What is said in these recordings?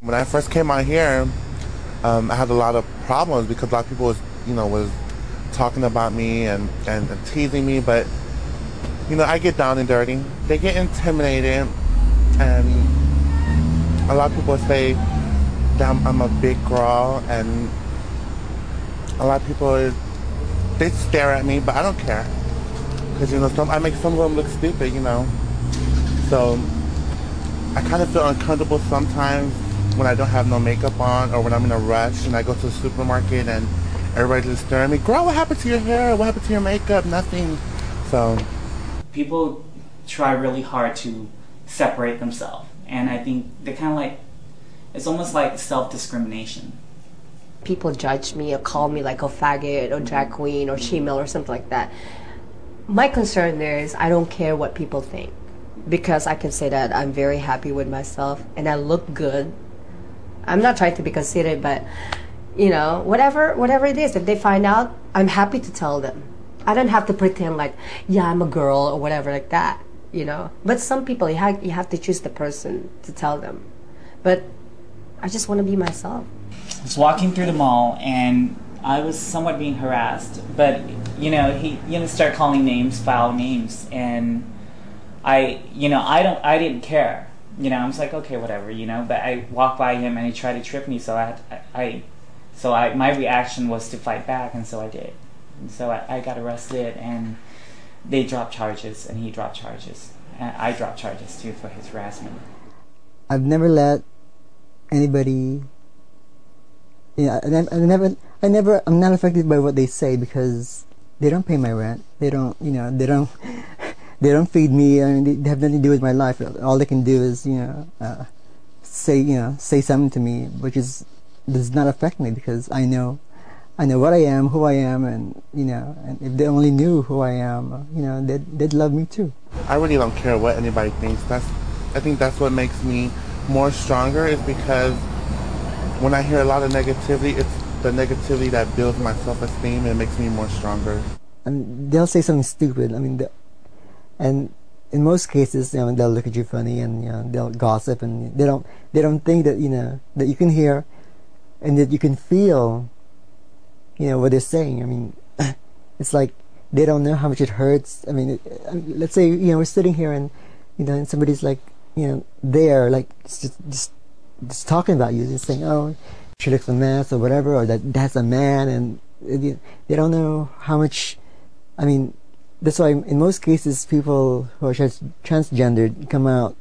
When I first came out here, I had a lot of problems because a lot of people was talking about me and teasing me, but I get down and dirty. They get intimidated, and a lot of people say that I'm a big girl, and a lot of people, they stare at me, but I don't care. Because, I make some of them look stupid, So I kind of feel uncomfortable sometimes when I don't have no makeup on, or when I'm in a rush and I go to the supermarket and everybody's just staring at me. Girl, what happened to your hair? What happened to your makeup? Nothing. So people try really hard to separate themselves, and I think they kind of like, it's almost like self-discrimination. People judge me or call me like a faggot or drag queen or she-male or something like that. My concern there is I don't care what people think, because I can say that I'm very happy with myself and I look good. I'm not trying to be conceited, but whatever it is, if they find out, I'm happy to tell them. I don't have to pretend like, yeah, I'm a girl or whatever like that, But some people, you have to choose the person to tell them. But I just want to be myself. I was walking through the mall and I was somewhat being harassed, but he started calling names, foul names, and I didn't care. I was like, okay, whatever, but I walked by him and he tried to trip me, so my reaction was to fight back, and so I did. And so I got arrested, and they dropped charges, and he dropped charges. And I dropped charges too for his harassment. I've never let anybody, I'm not affected by what they say, because they don't pay my rent. They don't feed me. I mean, they have nothing to do with my life. All they can do is, say something to me, which does not affect me, because I know what I am, who I am, and and if they only knew who I am, they'd love me too. I really don't care what anybody thinks. I think that's what makes me more stronger, is because when I hear a lot of negativity, it's the negativity that builds my self-esteem and makes me more stronger. And they'll say something stupid. I mean, and in most cases, they'll look at you funny, and they'll gossip, and they don't think that that you can hear, and that you can feel, what they're saying. I mean, it's like they don't know how much it hurts. I mean, let's say we're sitting here, and and somebody's like there, like just talking about you, just saying, oh, she looks a mess or whatever, or that's a man, and they don't know how much. I mean, that's why in most cases people who are transgendered come out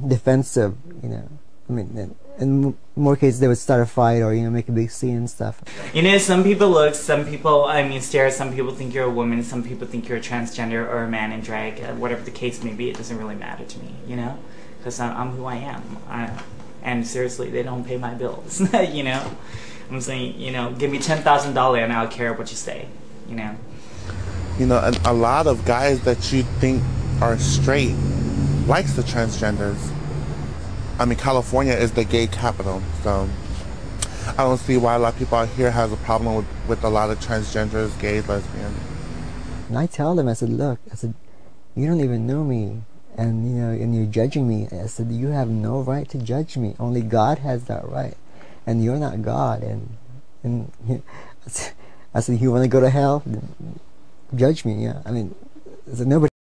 defensive. I mean, in more cases they would start a fight or make a big scene and stuff. Some people look, some people stare, some people think you're a woman, some people think you're a transgender or a man in drag, whatever the case may be. It doesn't really matter to me, because I'm who I am. And seriously, they don't pay my bills. I'm saying, give me $10,000 and I'll care what you say. A lot of guys that you think are straight likes the transgenders. I mean, California is the gay capital, so I don't see why a lot of people out here has a problem with a lot of transgenders, gays, lesbians. And I tell them, I said, look, you don't even know me, and and you're judging me. I said, you have no right to judge me. Only God has that right, and you're not God. And I said, you want to go to hell? Then judge me. Yeah, I mean, nobody.